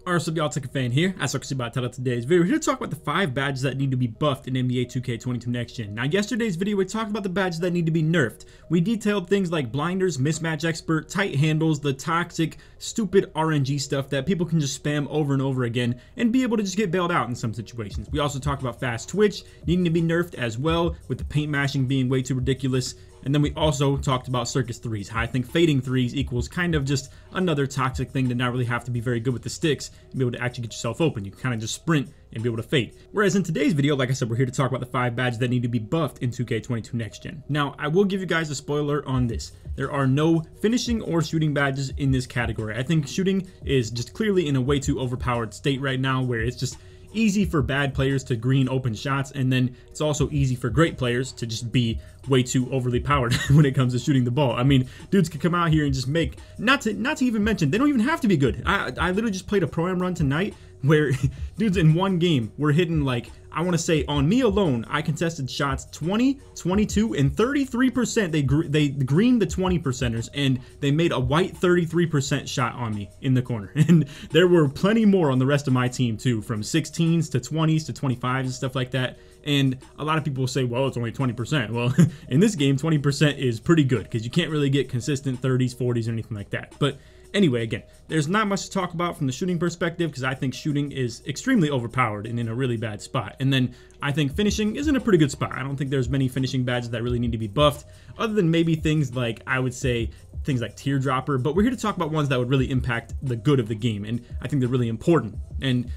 Alright, so y'all, LakerFan here. As you can see by the title of today's video, we're here to talk about the 5 badges that need to be buffed in NBA 2K22 Next Gen. Now, yesterday's video, we talked about the badges that need to be nerfed. We detailed things like blinders, mismatch expert, tight handles, the toxic, stupid RNG stuff that people can just spam over and over again and be able to just get bailed out in some situations. We also talked about fast twitch needing to be nerfed as well, with the paint mashing being way too ridiculous. And then we also talked about circus threes, how I think fading threes equals kind of just another toxic thing to not really have to be very good with the sticks and be able to actually get yourself open. You can kind of just sprint and be able to fade. Whereas in today's video, like I said, we're here to talk about the 5 badges that need to be buffed in 2K22 Next Gen. Now, I will give you guys a spoiler on this. There are no finishing or shooting badges in this category. I think shooting is just clearly in a way too overpowered state right now, where it's just easy for bad players to green open shots, and then it's also easy for great players to just be way too overly powered when it comes to shooting the ball. I mean, dudes can come out here and just make, not to even mention, they don't even have to be good. I literally just played a pro-am run tonight where dudes in one game were hitting, like, I want to say on me alone, I contested shots 20, 22, and 33%. They greened the 20%ers, and they made a white 33% shot on me in the corner. And there were plenty more on the rest of my team too, from 16s to 20s to 25s and stuff like that. And a lot of people will say, well, it's only 20%. Well, in this game, 20% is pretty good because you can't really get consistent 30s, 40s, or anything like that. But anyway, again, there's not much to talk about from the shooting perspective because I think shooting is extremely overpowered and in a really bad spot. And then I think finishing is in a pretty good spot. I don't think there's many finishing badges that really need to be buffed, other than maybe things like, I would say, things like teardropper. But we're here to talk about ones that would really impact the good of the game, and I think they're really important. And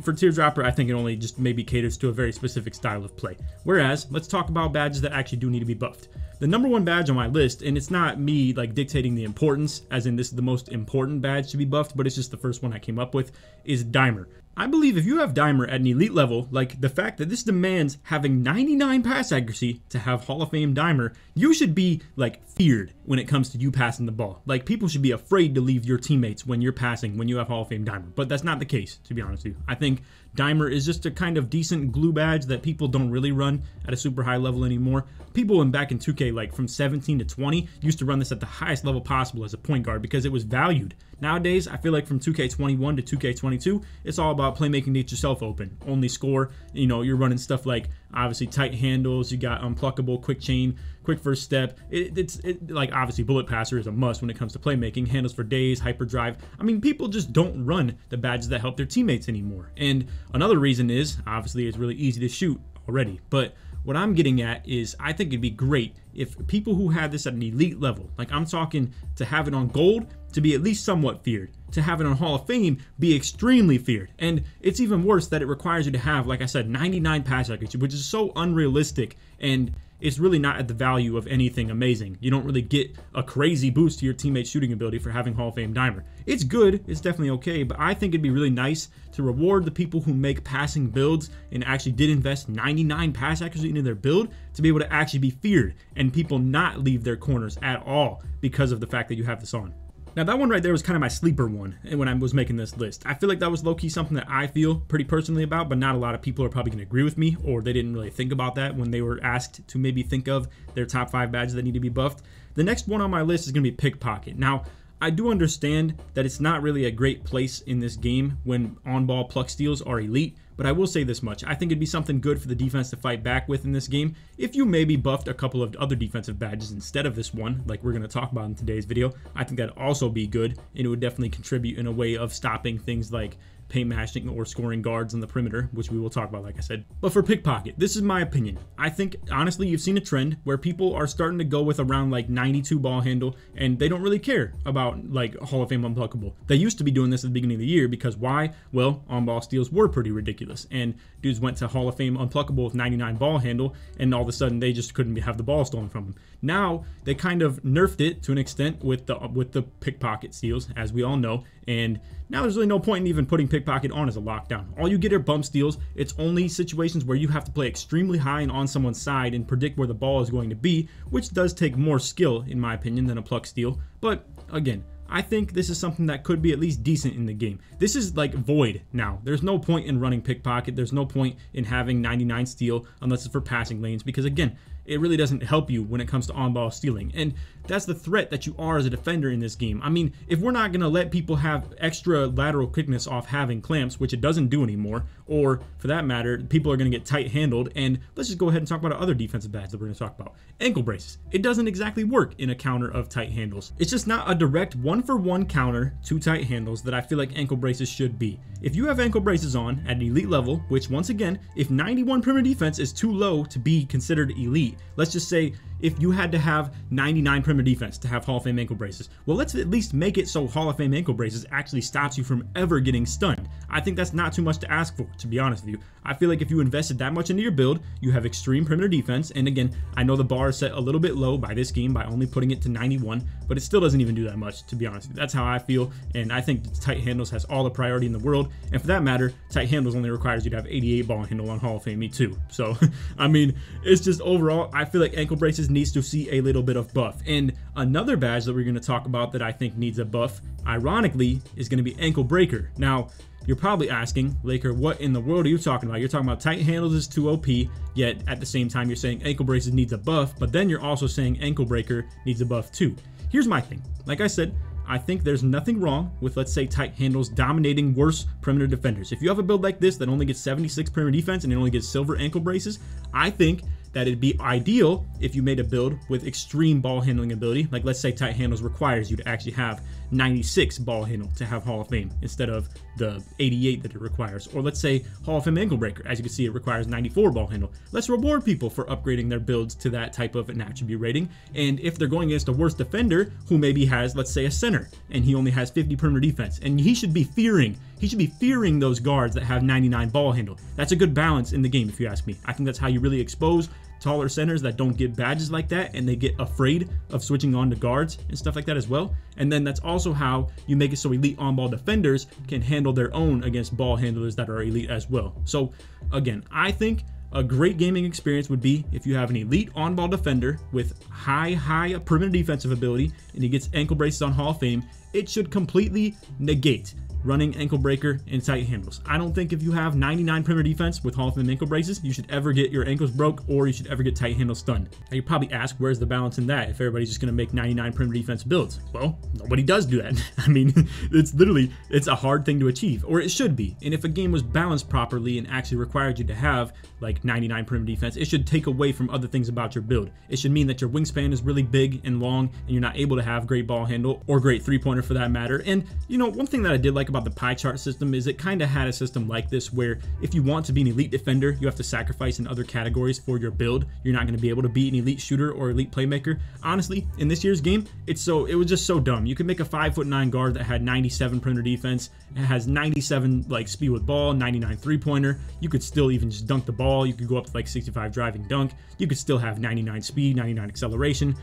for teardropper, I think it only just maybe caters to a very specific style of play. Whereas, let's talk about badges that actually do need to be buffed. The #1 badge on my list, and it's not me like dictating the importance, as in this is the most important badge to be buffed, but it's just the first one I came up with, is Dimer. I believe if you have Dimer at an elite level, like the fact that this demands having 99 pass accuracy to have Hall of Fame Dimer, you should be like feared when it comes to you passing the ball. Like, people should be afraid to leave your teammates when you're passing when you have Hall of Fame Dimer, but that's not the case, to be honest with you. I think Dimer is just a kind of decent glue badge that people don't really run at a super high level anymore. People back in 2K, like from 17 to 20, used to run this at the highest level possible as a point guard because it was valued. Nowadays, I feel like from 2K21 to 2K22, it's all about playmaking to get yourself open. Only score, you know, you're running stuff like, obviously, tight handles, you got unpluckable, quick chain, quick first step. It's like, obviously, bullet passer is a must when it comes to playmaking. Handles for days, hyperdrive. I mean, people just don't run the badges that help their teammates anymore. And another reason is, obviously, it's really easy to shoot already. But what I'm getting at is, I think it'd be great if people who had this at an elite level, like I'm talking to have it on gold, to be at least somewhat feared, to have it on Hall of Fame, be extremely feared. And it's even worse that it requires you to have, like I said, 99 pass accuracy, which is so unrealistic, and it's really not at the value of anything amazing. You don't really get a crazy boost to your teammate's shooting ability for having Hall of Fame Dimer. It's good, it's definitely okay, but I think it'd be really nice to reward the people who make passing builds and actually did invest 99 pass accuracy into their build to be able to actually be feared and people not leave their corners at all because of the fact that you have this on. Now, that one right there was kind of my sleeper one when I was making this list. I feel like that was low-key something that I feel pretty personally about, but not a lot of people are probably going to agree with me, or they didn't really think about that when they were asked to maybe think of their top 5 badges that need to be buffed. The next one on my list is going to be pickpocket. Now, I do understand that it's not really a great place in this game when on-ball pluck steals are elite, but I will say this much. I think it'd be something good for the defense to fight back with in this game if you maybe buffed a couple of other defensive badges instead of this one, like we're going to talk about in today's video. I think that'd also be good, and it would definitely contribute in a way of stopping things like paint mashing or scoring guards on the perimeter, which we will talk about, like I said. But for pickpocket, this is my opinion. I think, honestly, you've seen a trend where people are starting to go with around like 92 ball handle, and they don't really care about like Hall of Fame unpluckable. They used to be doing this at the beginning of the year because why? Well, on-ball steals were pretty ridiculous, and dudes went to Hall of Fame unpluckable with 99 ball handle, and all of a sudden they just couldn't have the ball stolen from them. Now they kind of nerfed it to an extent with the pickpocket steals, as we all know, and now there's really no point in even putting pickpocket on as a lockdown. All you get are bump steals. It's only situations where you have to play extremely high and on someone's side and predict where the ball is going to be, which does take more skill, in my opinion, than a pluck steal. But again, I think this is something that could be at least decent in the game. This is like void now. There's no point in running pickpocket. There's no point in having 99 steal unless it's for passing lanes, because again, it really doesn't help you when it comes to on-ball stealing. And that's the threat that you are as a defender in this game. I mean, if we're not going to let people have extra lateral quickness off having clamps, which it doesn't do anymore, or for that matter, people are going to get tight handled. And let's just go ahead and talk about our other defensive badge that we're going to talk about. Ankle braces. It doesn't exactly work in a counter of tight handles. It's just not a direct one-for-one counter to tight handles that I feel like ankle braces should be. If you have ankle braces on at an elite level, which once again, if 91 perimeter defense is too low to be considered elite, let's just say if you had to have 99 perimeter defense to have Hall of Fame ankle braces, well, let's at least make it so Hall of Fame ankle braces actually stops you from ever getting stunned. I think that's not too much to ask for, to be honest with you. I feel like if you invested that much into your build, you have extreme perimeter defense. And again, I know the bar is set a little bit low by this game by only putting it to 91, but it still doesn't even do that much, to be honest with you. That's how I feel, and I think tight handles has all the priority in the world. And for that matter, tight handles only requires you to have 88 ball handle on Hall of Fame too. So, I mean, it's just overall, I feel like ankle braces needs to see a little bit of buff. And another badge that we're going to talk about that I think needs a buff, ironically, is going to be ankle breaker. Now, you're probably asking, Laker, what in the world are you talking about? You're talking about tight handles is too OP, yet at the same time you're saying ankle braces needs a buff, but then you're also saying ankle breaker needs a buff too. Here's my thing. Like I said, I think there's nothing wrong with, let's say, tight handles dominating worse perimeter defenders. If you have a build like this that only gets 76 perimeter defense and it only gets silver ankle braces, I think that it'd be ideal if you made a build with extreme ball handling ability. Like, let's say tight handles requires you to actually have 96 ball handle to have Hall of Fame instead of the 88 that it requires. Or let's say Hall of Fame ankle breaker, as you can see, it requires 94 ball handle. Let's reward people for upgrading their builds to that type of an attribute rating. And if they're going against a worse defender who maybe has, let's say, a center and he only has 50 perimeter defense, and he should be fearing those guards that have 99 ball handle. That's a good balance in the game, if you ask me. I think that's how you really expose taller centers that don't get badges like that, and they get afraid of switching on to guards and stuff like that as well. And then that's also how you make it so elite on-ball defenders can handle their own against ball handlers that are elite as well. So again, I think a great gaming experience would be if you have an elite on-ball defender with high perimeter defensive ability and he gets ankle braces on Hall of Fame. It should completely negate running ankle breaker and tight handles. I don't think if you have 99 perimeter defense with Hall of Fame ankle braces, you should ever get your ankles broke or you should ever get tight handle stunned. Now you probably ask, where's the balance in that if everybody's just going to make 99 perimeter defense builds? Well, nobody does do that. I mean, it's a hard thing to achieve, or it should be. And if a game was balanced properly and actually required you to have like 99 perimeter defense, it should take away from other things about your build. It should mean that your wingspan is really big and long and you're not able to have great ball handle or great three-pointer for that matter. And you know, one thing that I did like about the pie chart system is it kind of had a system like this where if you want to be an elite defender, you have to sacrifice in other categories for your build. You're not going to be able to be an elite shooter or elite playmaker. Honestly, in this year's game, it was just so dumb. You could make a 5'9" guard that had 97 perimeter defense, it has 97 like speed with ball, 99 three-pointer. You could still even just dunk the ball. You could go up to like 65 driving dunk. You could still have 99 speed, 99 acceleration.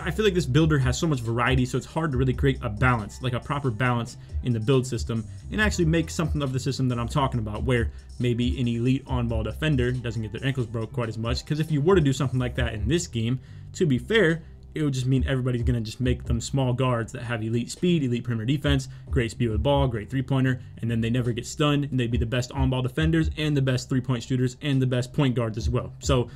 I feel like this builder has so much variety, so it's hard to really create a balance, like a proper balance in the build system, and actually make something of the system that I'm talking about, where maybe an elite on-ball defender doesn't get their ankles broke quite as much. Because if you were to do something like that in this game, to be fair, it would just mean everybody's going to just make them small guards that have elite speed, elite perimeter defense, great speed with ball, great three-pointer, and then they never get stunned, and they'd be the best on-ball defenders and the best three-point shooters and the best point guards as well. So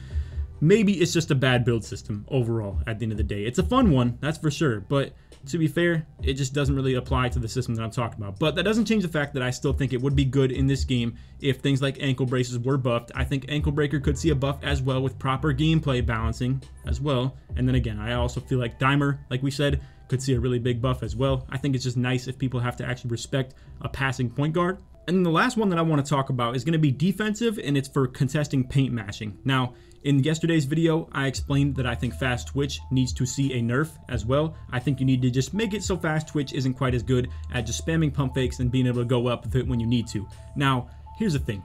maybe it's just a bad build system overall at the end of the day. It's a fun one, that's for sure, but to be fair, it just doesn't really apply to the system that I'm talking about. But that doesn't change the fact that I still think it would be good in this game if things like ankle braces were buffed. I think ankle breaker could see a buff as well with proper gameplay balancing as well. And then again, I also feel like Dimer, like we said, could see a really big buff as well. I think it's just nice if people have to actually respect a passing point guard. And the last one that I want to talk about is going to be defensive, and it's for contesting paint mashing. Now, in yesterday's video, I explained that I think fast twitch needs to see a nerf as well. I think you need to just make it so fast twitch isn't quite as good at just spamming pump fakes and being able to go up with it when you need to. Now, here's the thing.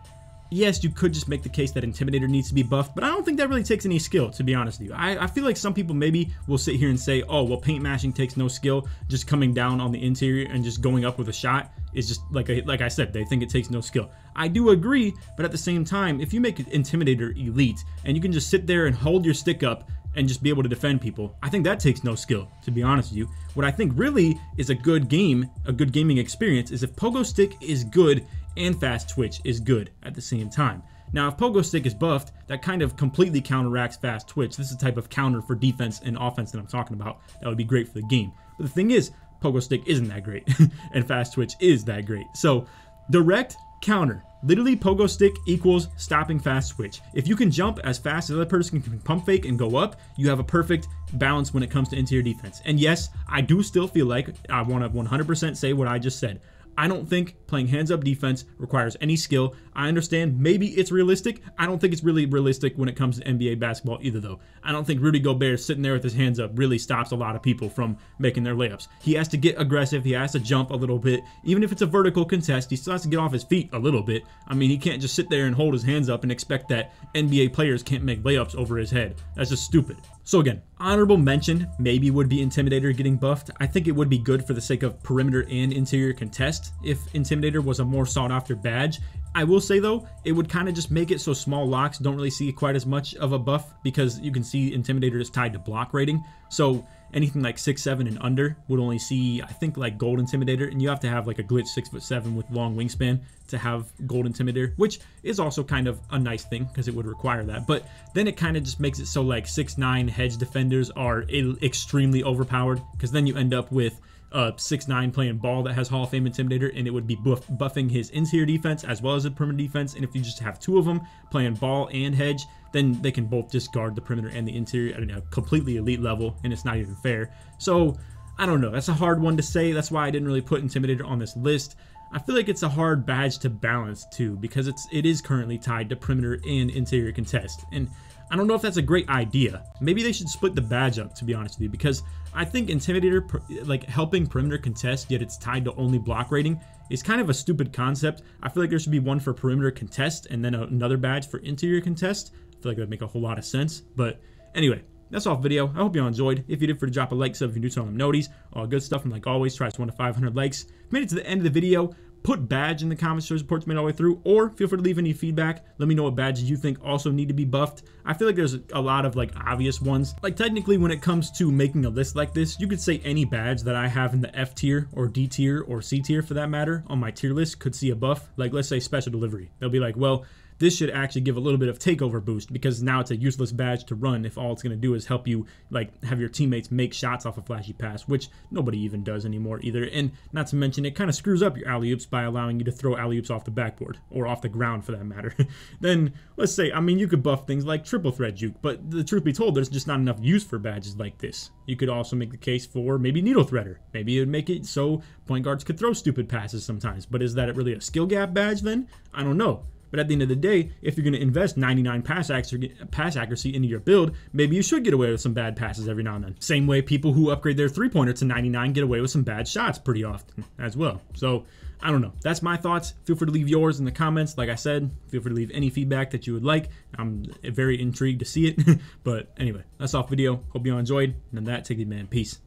Yes, you could just make the case that Intimidator needs to be buffed, but I don't think that really takes any skill, to be honest with you. I feel like some people maybe will sit here and say, oh, well, paint mashing takes no skill. Just coming down on the interior and just going up with a shot is just, like I said, they think it takes no skill. I do agree, but at the same time, if you make Intimidator elite and you can just sit there and hold your stick up and just be able to defend people, I think that takes no skill, to be honest with you. What I think really is a good game, a good gaming experience, is if Pogo Stick is good and fast twitch is good at the same time. Now, if Pogo Stick is buffed, that kind of completely counteracts fast twitch. This is the type of counter for defense and offense that I'm talking about. That would be great for the game. But the thing is, Pogo Stick isn't that great, and fast twitch is that great. So, direct counter. Literally, Pogo Stick equals stopping fast twitch. If you can jump as fast as the other person can pump fake and go up, you have a perfect balance when it comes to interior defense. And yes, I do still feel like I want to 100% say what I just said. I don't think playing hands-up defense requires any skill. I understand maybe it's realistic. I don't think it's really realistic when it comes to NBA basketball either, though. I don't think Rudy Gobert sitting there with his hands up really stops a lot of people from making their layups. He has to get aggressive. He has to jump a little bit. Even if it's a vertical contest, he still has to get off his feet a little bit. I mean, he can't just sit there and hold his hands up and expect that NBA players can't make layups over his head. That's just stupid. So again, honorable mention maybe would be Intimidator getting buffed. I think it would be good for the sake of perimeter and interior contest if Intimidator was a more sought after badge. I will say though, it would kind of just make it so small locks don't really see quite as much of a buff, because you can see Intimidator is tied to block rating. So anything like 6'7" and under would only see, I think, like Gold Intimidator, and you have to have like a glitch 6'7" with long wingspan to have Gold Intimidator, which is also kind of a nice thing because it would require that. But then it kind of just makes it so like 6'9" hedge defenders are extremely overpowered, because then you end up with 6'9" playing ball that has Hall of Fame Intimidator, and it would be buffing his interior defense as well as the perimeter defense. And if you just have two of them playing ball and hedge, then they can both just guard the perimeter and the interior at a completely elite level, and it's not even fair. So I don't know, that's a hard one to say. That's why I didn't really put Intimidator on this list. I feel like it's a hard badge to balance too, because it is currently tied to perimeter and interior contest, and I don't know if that's a great idea. Maybe they should split the badge up, to be honest with you, because I think Intimidator, like helping perimeter contest, yet it's tied to only block rating, is kind of a stupid concept. I feel like there should be one for perimeter contest and then another badge for interior contest. I feel like that would make a whole lot of sense. But anyway, that's all video. I hope you all enjoyed. If you did, drop a like, sub if you're new to noties, all good stuff. And like always, try to 1 to 500 likes. If you made it to the end of the video, put badge in the comments, show support made all the way through, or feel free to leave any feedback. Let me know what badges you think also need to be buffed. I feel like there's a lot of like obvious ones. Like technically when it comes to making a list like this, you could say any badge that I have in the F tier or D tier or C tier for that matter on my tier list could see a buff. Like let's say special delivery. They'll be like, well, this should actually give a little bit of takeover boost, because now it's a useless badge to run if all it's going to do is help you like have your teammates make shots off a flashy pass, which nobody even does anymore either. And not to mention, it kind of screws up your alley-oops by allowing you to throw alley-oops off the backboard, or off the ground for that matter. Then let's say, I mean, you could buff things like triple threat juke, but the truth be told, there's just not enough use for badges like this. You could also make the case for maybe needle threader. Maybe it would make it so point guards could throw stupid passes sometimes, but is that really a skill gap badge then? I don't know. But at the end of the day, if you're going to invest 99 pass accuracy into your build, maybe you should get away with some bad passes every now and then. Same way people who upgrade their three-pointer to 99 get away with some bad shots pretty often as well. So, I don't know. That's my thoughts. Feel free to leave yours in the comments. Like I said, feel free to leave any feedback that you would like. I'm very intrigued to see it. But anyway, that's all for the video. Hope you all enjoyed. And on that, take it, man. Peace.